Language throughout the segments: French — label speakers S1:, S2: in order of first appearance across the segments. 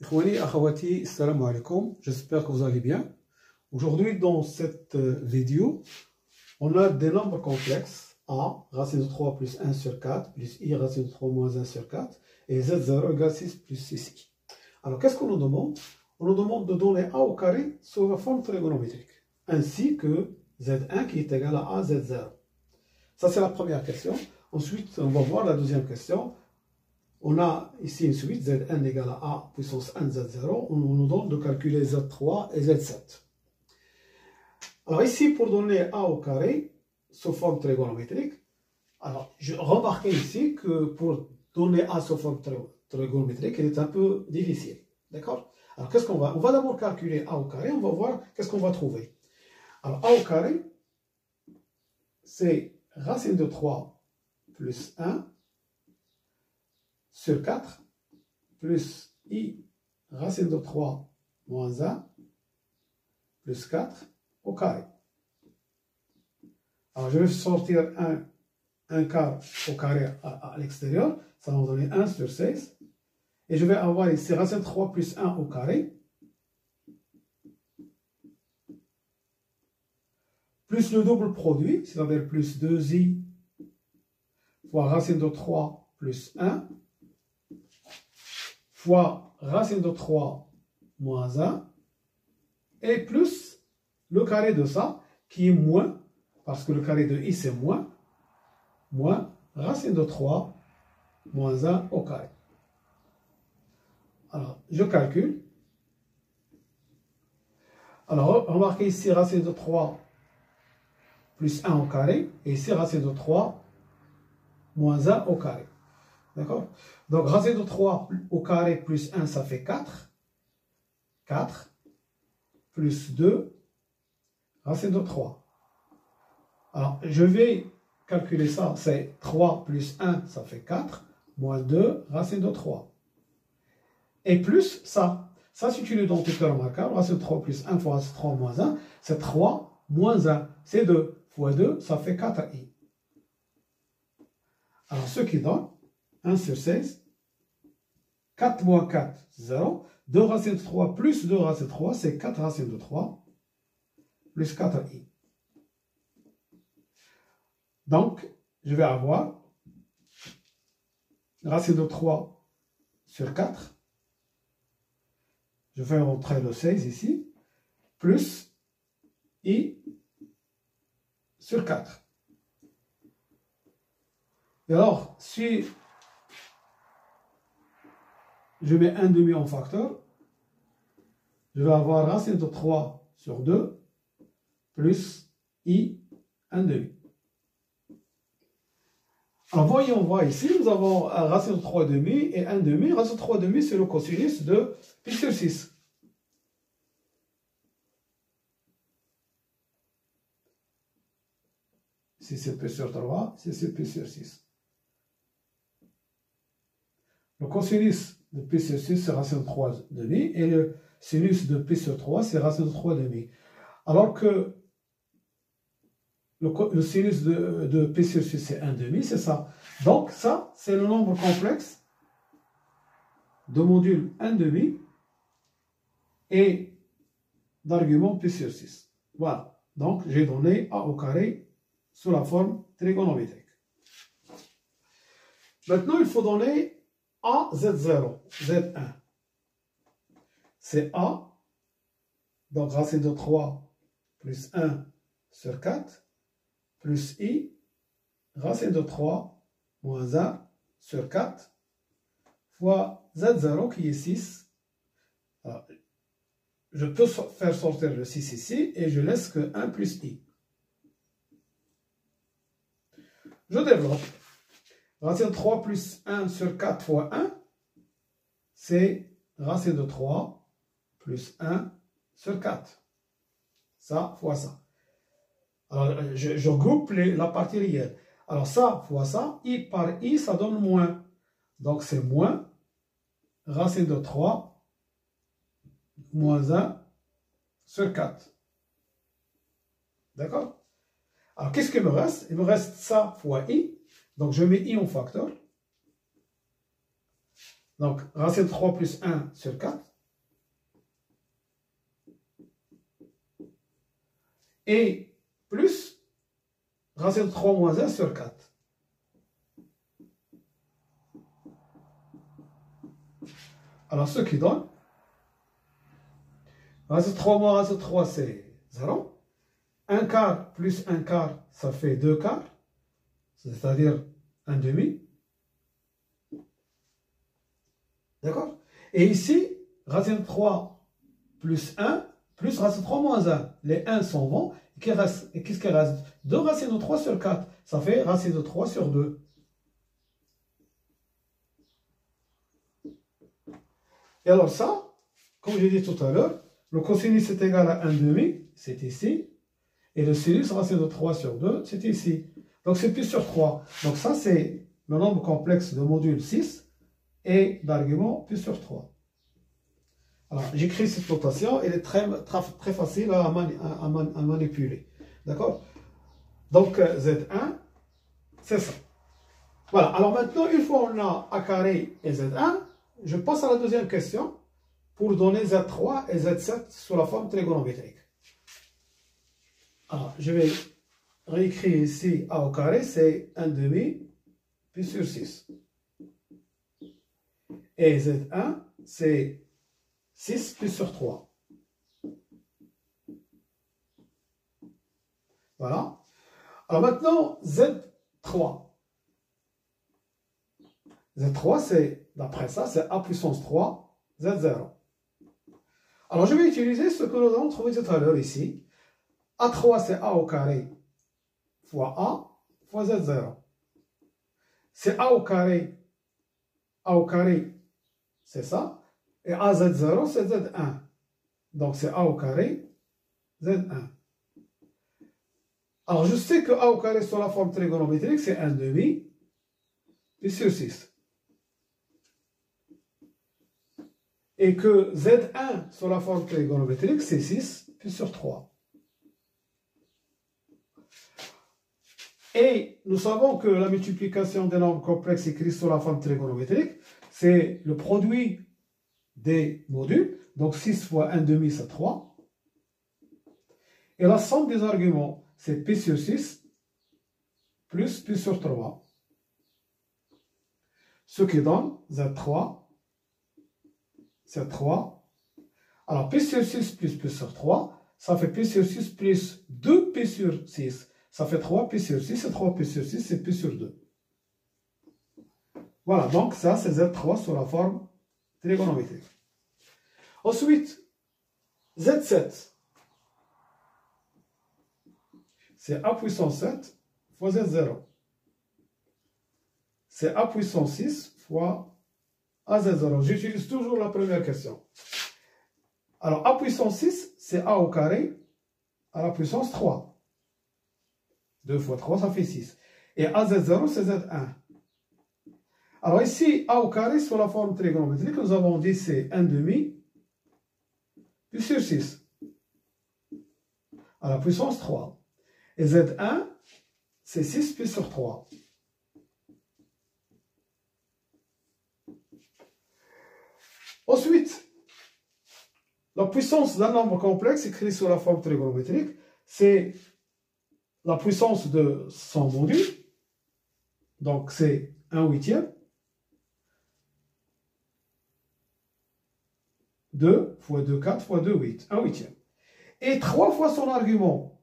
S1: Ikhwani, akhawati, assalamu alaikum. J'espère que vous allez bien. Aujourd'hui, dans cette vidéo, on a des nombres complexes. A, racine de 3 plus 1 sur 4, plus I, racine de 3 moins 1 sur 4, et Z0 égale 6 plus 6I. Alors, qu'est-ce qu'on nous demande? On nous demande de donner A au carré sous la forme trigonométrique, ainsi que Z1 qui est égal à A, Z0. Ça, c'est la première question. Ensuite, on va voir la deuxième question. On a ici une suite, Zn égale à A puissance 1 Z0. On nous donne de calculer Z3 et Z7. Alors ici, pour donner A au carré sous forme trigonométrique, alors remarquez ici que pour donner A sous forme trigonométrique, il est un peu difficile. D'accord? Alors qu'est-ce qu'on va? On va d'abord calculer A au carré, on va voir qu'est-ce qu'on va trouver. Alors A au carré, c'est racine de 3 plus 1 sur 4 plus I racine de 3 moins 1 plus 4 au carré. Alors je vais sortir un quart au carré à l'extérieur, ça va me donner 1 sur 16. Et je vais avoir ici racine de 3 plus 1 au carré, plus le double produit, c'est-à-dire plus 2i fois racine de 3 plus 1, fois racine de 3 moins 1, et plus le carré de ça, qui est moins, parce que le carré de i c'est moins racine de 3 moins 1 au carré. Alors, je calcule. Alors, remarquez ici racine de 3 plus 1 au carré, et ici racine de 3 moins 1 au carré. D'accord? Donc, racine de 3 au carré plus 1, ça fait 4. 4 plus 2, racine de 3. Alors, je vais calculer ça. C'est 3 plus 1, ça fait 4. Moins 2, racine de 3. Et plus ça. Ça, c'est une identité remarquable. Racine de 3 plus 1 fois racine de 3 moins 1, c'est 3 moins 1. C'est 2. Fois 2, ça fait 4i. Alors, ce qui donne 1 sur 16, 4 moins 4, 0. 2 racine de 3 plus 2 racine de 3, c'est 4 racine de 3, plus 4i. Donc, je vais avoir racine de 3 sur 4. Je vais rentrer le 16 ici, plus i sur 4. Et alors, si je mets 1 demi en facteur, je vais avoir racine de 3 sur 2 plus i 1 demi. Alors voyons voir ici, nous avons racine de 3 demi et 1 demi. Racine de 3 demi, c'est le cosinus de pi sur 6. Si c'est pi sur 3, si c'est pi sur 6. Le cosinus de pi sur 6, c'est racine de 3 demi, et le sinus de pi sur 3, c'est racine de 3 demi. Alors que le sinus de pi sur 6, c'est 1 demi, c'est ça. Donc ça, c'est le nombre complexe de module 1 demi et d'argument pi sur 6. Voilà. Donc j'ai donné A au carré sous la forme trigonométrique. Maintenant, il faut donner A, Z0, Z1. C'est A, donc racine de 3 plus 1 sur 4, plus I, racine de 3 moins 1 sur 4, fois Z0 qui est 6. Alors, je peux faire sortir le 6 ici, et je laisse que 1 plus I. Je développe. Racine de 3 plus 1 sur 4 fois 1, c'est racine de 3 plus 1 sur 4. Ça fois ça. Alors, je regroupe la partie réelle. Alors, ça fois ça, I par I, ça donne moins. Donc, c'est moins racine de 3 moins 1 sur 4. D'accord? Alors, qu'est-ce qu'il me reste? Il me reste ça fois I. Donc, je mets I en facteur. Donc, racine de 3 plus 1 sur 4. et plus racine de 3 moins 1 sur 4. Alors, ce qui donne, racine de 3 moins racine de 3, c'est 0. 1 quart plus 1 quart, ça fait 2 quarts, c'est-à-dire 1 demi. D'accord? Et ici, racine de 3 plus 1, plus racine de 3 moins 1. Les 1 s'en vont. Et qu'est-ce qui reste? 2 racines de 3 sur 4. Ça fait racine de 3 sur 2. Et alors ça, comme j'ai dit tout à l'heure, le cosinus est égal à 1 demi, c'est ici. Et le sinus, racine de 3 sur 2, c'est ici. Donc c'est pi sur 3. Donc ça, c'est le nombre complexe de module 6 et d'argument pi sur 3. Alors, j'écris cette notation, elle est très facile à manipuler. D'accord? Donc, Z1, c'est ça. Voilà. Alors maintenant, une fois on a A carré et Z1, je passe à la deuxième question pour donner Z3 et Z7 sous la forme trigonométrique. Alors, je vais réécrire ici A au carré, c'est 1 demi pi sur 6. Et Z1, c'est 6 pi sur 3. Voilà. Alors maintenant, Z3. Z3, c'est, d'après ça, c'est A puissance 3, Z0. Alors je vais utiliser ce que nous avons trouvé tout à l'heure ici. A3, c'est A au carré fois A fois Z0. C'est A au carré, c'est ça. Et AZ0, c'est Z1. Donc, c'est A au carré, Z1. Alors, je sais que A au carré sur la forme trigonométrique, c'est 1 demi, pi sur 6. Et que Z1 sur la forme trigonométrique, c'est 6, pi sur 3. Et nous savons que la multiplication des nombres complexes écrits sur la forme trigonométrique, c'est le produit des modules. Donc 6 fois 1 demi, c'est 3. Et la somme des arguments, c'est pi sur 6 plus pi sur 3. Ce qui donne Z3, c'est 3. Alors pi sur 6 plus pi sur 3, ça fait pi sur 6 plus 2 pi sur 6. Ça fait 3 pi sur 6, et 3 pi sur 6, c'est pi sur 2. Voilà, donc ça, c'est Z3 sur la forme trigonométrique. Ensuite, Z7, c'est A puissance 7 fois Z0. C'est A puissance 6 fois AZ0. J'utilise toujours la première question. Alors, A puissance 6, c'est A au carré à la puissance 3. 2 fois 3, ça fait 6. Et AZ0, c'est Z1. Alors ici, A au carré sur la forme trigonométrique, nous avons dit c'est 1 demi pi sur 6 à la puissance 3. Et Z1, c'est 6 pi sur 3. Ensuite, la puissance d'un nombre complexe écrit sur la forme trigonométrique, c'est la puissance de son module. Donc c'est 1/8. 2 fois 2, 4 fois 2, 8. 1/8. Et 3 fois son argument.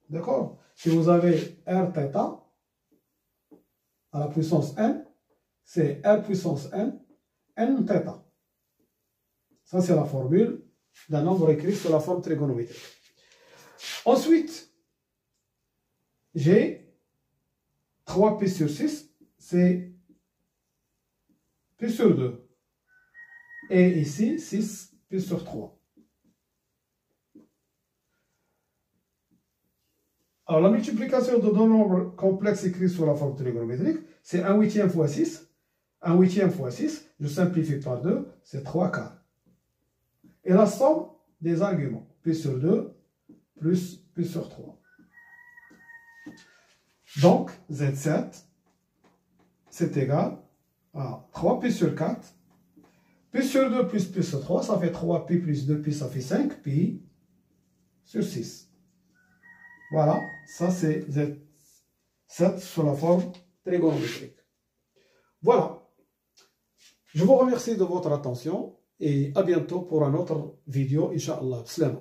S1: D'accord? Si vous avez Rθ à la puissance n, c'est R puissance n, nθ. Ça, c'est la formule d'un nombre écrit sur la forme trigonométrique. Ensuite, j'ai 3 pi sur 6, c'est pi sur 2. Et ici, 6 pi sur 3. Alors, la multiplication de deux nombres complexes écrits sur la forme trigonométrique, c'est 1/8 fois 6. 1/8 fois 6, je simplifie par 2, c'est 3 quarts. Et la somme des arguments, pi sur 2 plus pi sur 3. Donc, Z7, c'est égal à 3 pi sur 4. Pi sur 2 plus pi sur 3, ça fait 3 pi plus 2 pi, ça fait 5 pi sur 6. Voilà, ça c'est Z7 sur la forme trigonométrique. Voilà. Je vous remercie de votre attention et à bientôt pour une autre vidéo, Inch'Allah. Salam.